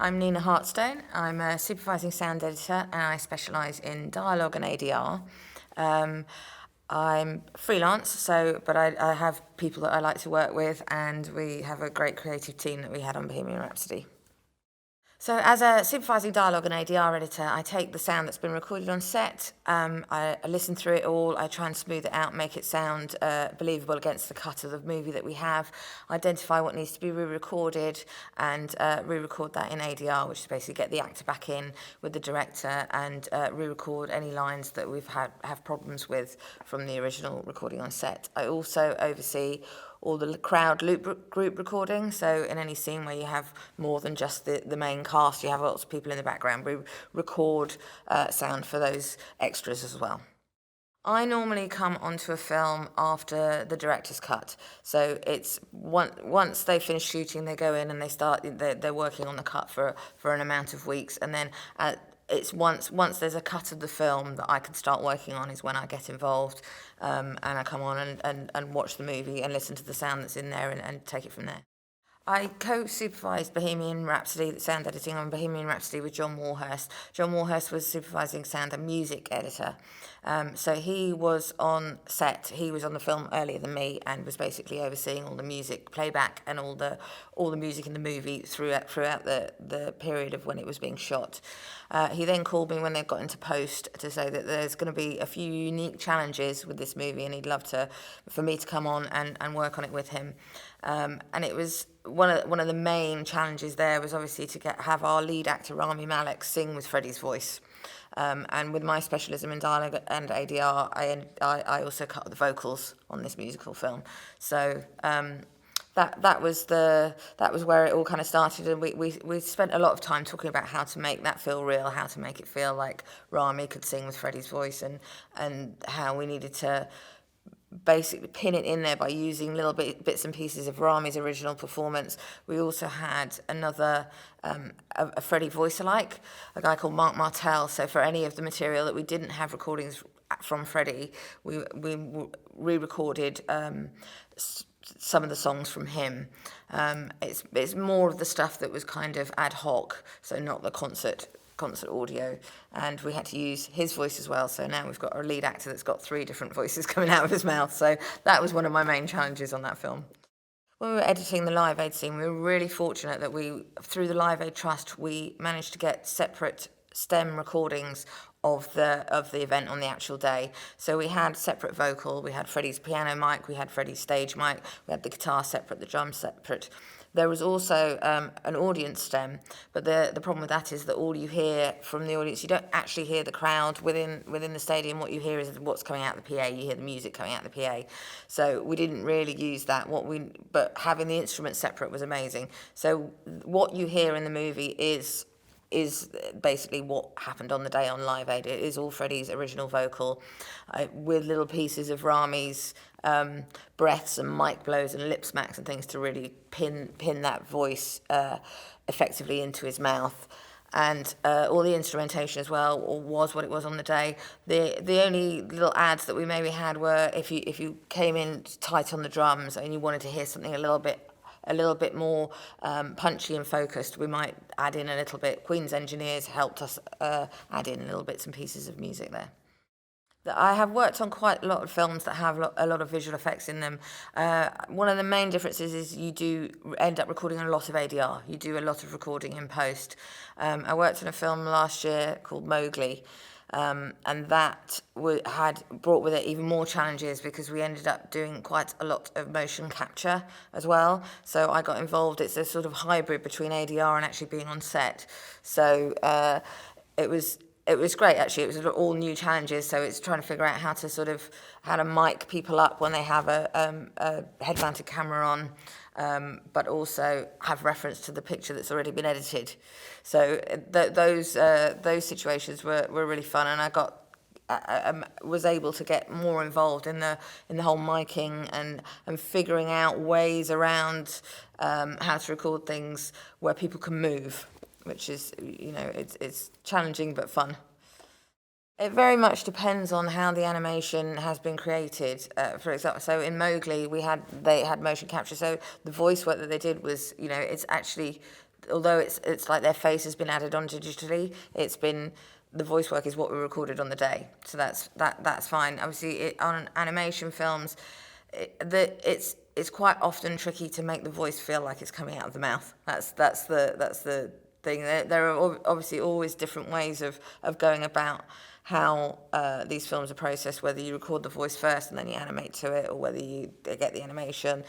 I'm Nina Hartstone. I'm a supervising sound editor and I specialise in dialogue and ADR. I'm freelance, but I have people that I like to work with, and we have a great creative team that we had on Bohemian Rhapsody. So as a supervising dialogue and ADR editor, I take the sound that's been recorded on set, I listen through it all, I try and smooth it out, make it sound believable against the cut of the movie that we have, identify what needs to be re-recorded, and re-record that in ADR, which is basically get the actor back in with the director and re-record any lines that we've have problems with from the original recording on set. I also oversee all the crowd loop group recording. So in any scene where you have more than just the main cast, you have lots of people in the background. We record sound for those extras as well. I normally come onto a film after the director's cut. So it's once they finish shooting, they go in and they're working on the cut for an amount of weeks, and then it's once there's a cut of the film that I can start working on is when I get involved, and I come on and watch the movie and listen to the sound that's in there and take it from there. I co-supervised Bohemian Rhapsody, the sound editing on Bohemian Rhapsody with John Warhurst. John Warhurst was supervising sound and music editor. So he was on set, he was on the film earlier than me and was basically overseeing all the music playback and all the music in the movie throughout the period of when it was being shot. He then called me when they got into post to say that there's going to be a few unique challenges with this movie and he'd love for me to come on and work on it with him. And it was one of the main challenges there was obviously to have our lead actor Rami Malek sing with Freddie's voice. And with my specialism in dialogue and ADR, I also cut the vocals on this musical film. So that was where it all kind of started, and we spent a lot of time talking about how to make that feel real, how to make it feel like Rami could sing with Freddie's voice, and how we needed to basically pin it in there by using little bits and pieces of Rami's original performance. We also had another a Freddie voice-alike, a guy called Mark Martell. So for any of the material that we didn't have recordings from Freddie, we re-recorded some of the songs from him. It's more of the stuff that was kind of ad hoc, so not the concert audio, and we had to use his voice as well, so now we've got a lead actor that's got 3 different voices coming out of his mouth. So that was one of my main challenges on that film. When we were editing the Live Aid scene, we were really fortunate that through the Live Aid Trust, we managed to get separate stem recordings of the event on the actual day. So we had separate vocal, we had Freddie's piano mic, we had Freddie's stage mic, we had the guitar separate, the drums separate. There was also an audience stem, but the problem with that is that all you hear from the audience, you don't actually hear the crowd within the stadium. What you hear is what's coming out of the PA. You hear the music coming out of the PA. So we didn't really use that. But having the instruments separate was amazing. So what you hear in the movie is basically what happened on the day on Live Aid. It is all Freddie's original vocal, with little pieces of Rami's breaths and mic blows and lip smacks and things to really pin that voice effectively into his mouth. And all the instrumentation as well was what it was on the day. The only little adds that we maybe had were if you came in tight on the drums and you wanted to hear something a little bit more punchy and focused, we might add in a little bit. Queen's engineers helped us add in little bits and pieces of music there. I have worked on quite a lot of films that have a lot of visual effects in them. One of the main differences is you do end up recording a lot of ADR. You do a lot of recording in post. I worked on a film last year called Mowgli, and that had brought with it even more challenges because we ended up doing quite a lot of motion capture as well. So I got involved. It's a sort of hybrid between ADR and actually being on set. So it was great, actually. It was all new challenges, so it's trying to figure out how to mic people up when they have a head-mounted camera on, but also have reference to the picture that's already been edited. So those situations were really fun, and I was able to get more involved in the whole miking and figuring out ways around how to record things where people can move, which is, it's challenging but fun. It very much depends on how the animation has been created. For example, so in Mowgli, they had motion capture. So the voice work that they did was, it's actually although it's like their face has been added on digitally, the voice work is what we recorded on the day, so that's fine. Obviously, on animation films, it's quite often tricky to make the voice feel like it's coming out of the mouth. That's the thing. There are obviously always different ways of going about how these films are processed, whether you record the voice first and then you animate to it, or whether you get the animation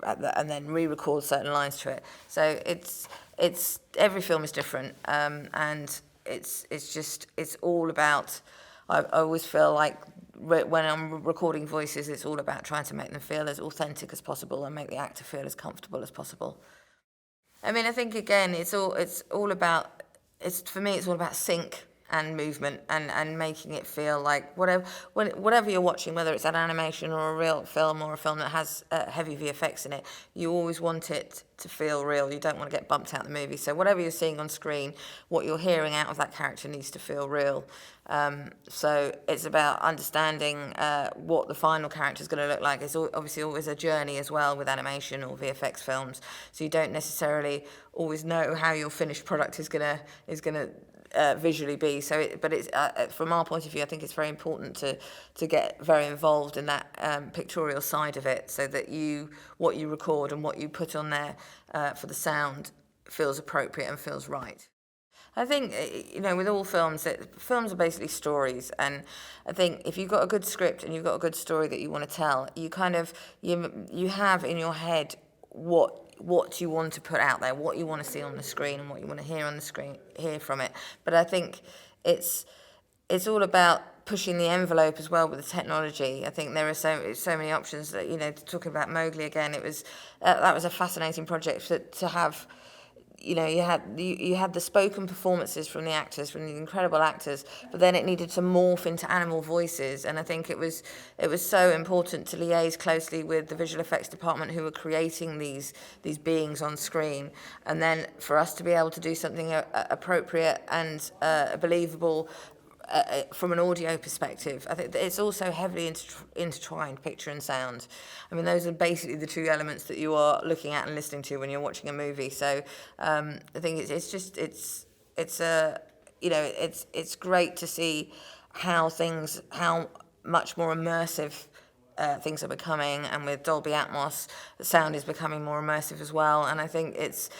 and then re-record certain lines to it. So it's every film is different, and it's all about. I always feel like when I'm recording voices, it's all about trying to make them feel as authentic as possible and make the actor feel as comfortable as possible. I mean, I think again, it's all about. For me, it's all about sync and movement and making it feel like whatever you're watching, whether it's an animation or a real film or a film that has heavy VFX in it, you always want it to feel real. You don't want to get bumped out of the movie. So whatever you're seeing on screen, what you're hearing out of that character needs to feel real. So it's about understanding what the final character is going to look like. It's obviously always a journey as well with animation or VFX films. So you don't necessarily always know how your finished product is gonna visually be. So, but it's from our point of view, I think it's very important to get very involved in that pictorial side of it, so that what you record and what you put on there for the sound feels appropriate and feels right. I think, with all films, films are basically stories, and I think if you've got a good script and you've got a good story that you want to tell, you have in your head what you want to put out there, what you want to see on the screen, and what you want to hear on the screen, hear from it. But I think it's all about pushing the envelope as well with the technology. I think there are so many options that, talking about Mowgli again, that was a fascinating project to have. You had the spoken performances from the actors, from the incredible actors, but then it needed to morph into animal voices, and I think it was so important to liaise closely with the visual effects department who were creating these beings on screen, and then for us to be able to do something appropriate and believable. From an audio perspective, I think that it's also heavily intertwined, picture and sound. I mean, those are basically the two elements that you are looking at and listening to when you're watching a movie. So I think it's great to see how much more immersive things are becoming, and with Dolby Atmos, the sound is becoming more immersive as well. And I think it's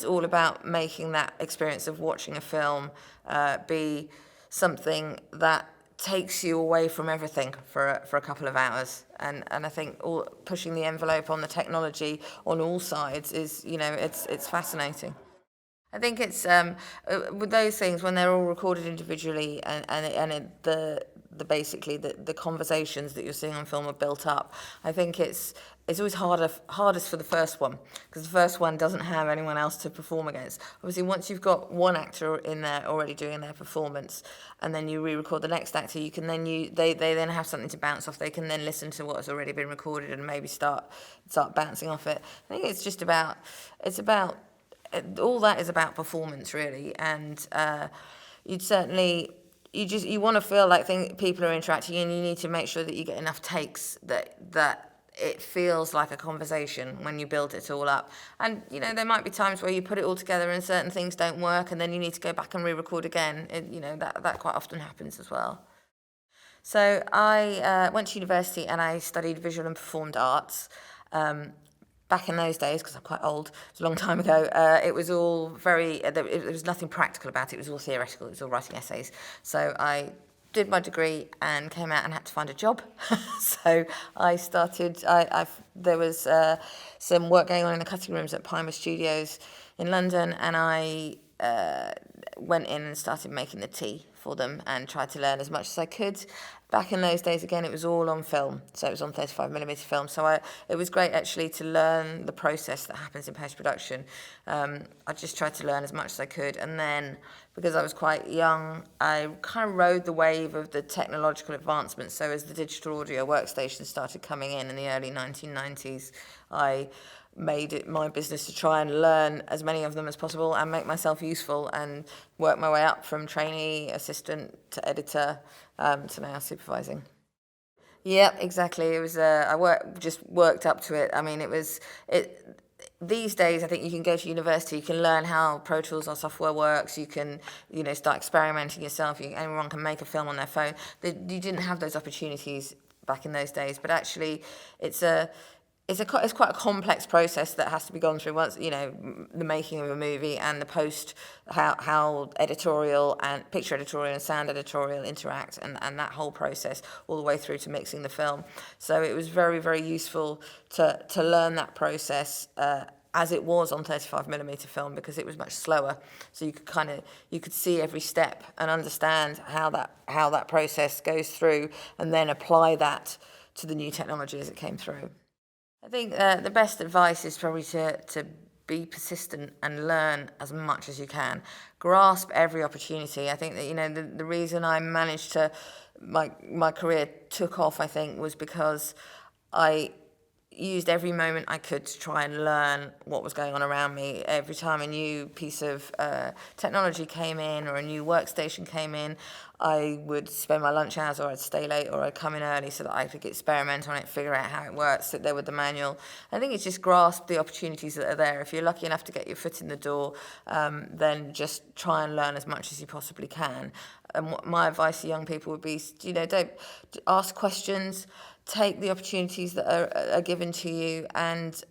all about making that experience of watching a film be something that takes you away from everything for a couple of hours, and I think pushing the envelope on the technology on all sides is it's fascinating. I think it's with those things when they're all recorded individually, the basically the conversations that you're seeing on film are built up. I think it's always hardest for the first one, because the first one doesn't have anyone else to perform against. Obviously, once you've got one actor in there already doing their performance, and then you re-record the next actor, you can then they then have something to bounce off. They can then listen to what has already been recorded and maybe start bouncing off it. I think it's about all that is about performance, really, and you want to feel like people are interacting, and you need to make sure that you get enough takes that it feels like a conversation when you build it all up. And there might be times where you put it all together and certain things don't work, and then you need to go back and re-record again. That quite often happens as well. So I went to university and I studied visual and performed arts. Back in those days, because I'm quite old, it was a long time ago, it was all there was nothing practical about it. It was all theoretical. It was all writing essays. So I did my degree and came out and had to find a job. So I started, there was some work going on in the cutting rooms at Pimer Studios in London, and I went in and started making the tea for them and tried to learn as much as I could. Back in those days, again, it was all on film, so it was on 35mm film. So it was great actually to learn the process that happens in post-production. I just tried to learn as much as I could, and then because I was quite young, I kind of rode the wave of the technological advancements. So as the digital audio workstations started coming in the early 1990s, I made it my business to try and learn as many of them as possible and make myself useful, and work my way up from trainee, assistant to editor, to now supervising. Yeah, exactly. It was I worked up to it. I mean, these days, I think you can go to university, you can learn how Pro Tools or software works, you can, start experimenting yourself, anyone can make a film on their phone. You didn't have those opportunities back in those days, but actually it's quite a complex process that has to be gone through once, the making of a movie and the post, how editorial and picture editorial and sound editorial interact, and that whole process all the way through to mixing the film. So it was very, very useful to learn that process as it was on 35mm film, because it was much slower. So you could see every step and understand how that process goes through, and then apply that to the new technology as it came through. I think the best advice is probably to be persistent and learn as much as you can. Grasp every opportunity. I think that the reason I managed to my career took off, I think, was because I used every moment I could to try and learn what was going on around me. Every time a new piece of technology came in or a new workstation came in, I would spend my lunch hours, or I'd stay late, or I'd come in early so that I could experiment on it, figure out how it works, sit there with the manual. I think it's just grasp the opportunities that are there. If you're lucky enough to get your foot in the door, then just try and learn as much as you possibly can. And my advice to young people would be, don't ask questions, take the opportunities that are given to you, and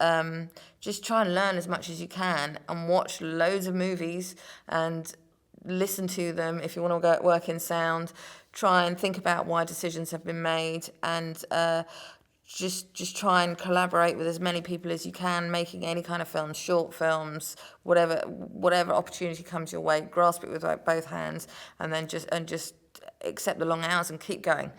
just try and learn as much as you can, and watch loads of movies and listen to them. If you want to go work in sound, try and think about why decisions have been made, and just try and collaborate with as many people as you can, making any kind of films, short films, whatever opportunity comes your way. Grasp it with both hands, and then just accept the long hours and keep going.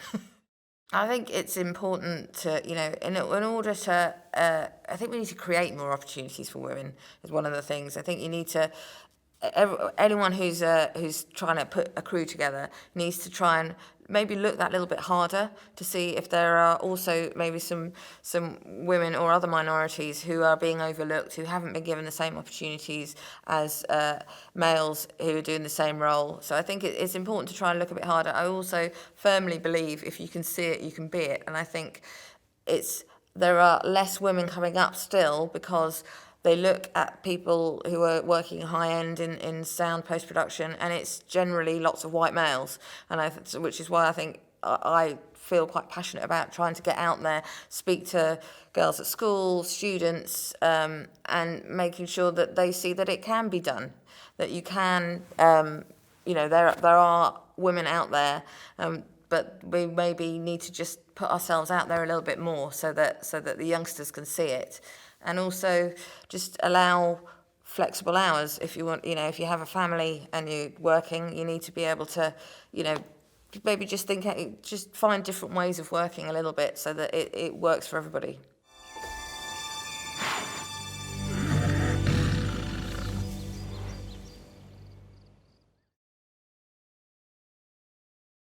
I think it's important to, in order to, I think we need to create more opportunities for women, is one of the things. I think you need to, anyone who's trying to put a crew together needs to try and maybe look that little bit harder to see if there are also maybe some women or other minorities who are being overlooked, who haven't been given the same opportunities as males who are doing the same role. So I think it's important to try and look a bit harder. I also firmly believe if you can see it, you can be it. And I think there are less women coming up still, because they look at people who are working high end in sound post production, and it's generally lots of white males, which is why I think I feel quite passionate about trying to get out there, speak to girls at school, students, and making sure that they see that it can be done, that you can, there are women out there, but we maybe need to just put ourselves out there a little bit more, so that the youngsters can see it. And also just allow flexible hours. If you want, if you have a family and you're working, you need to be able to, maybe just find different ways of working a little bit, so that it works for everybody.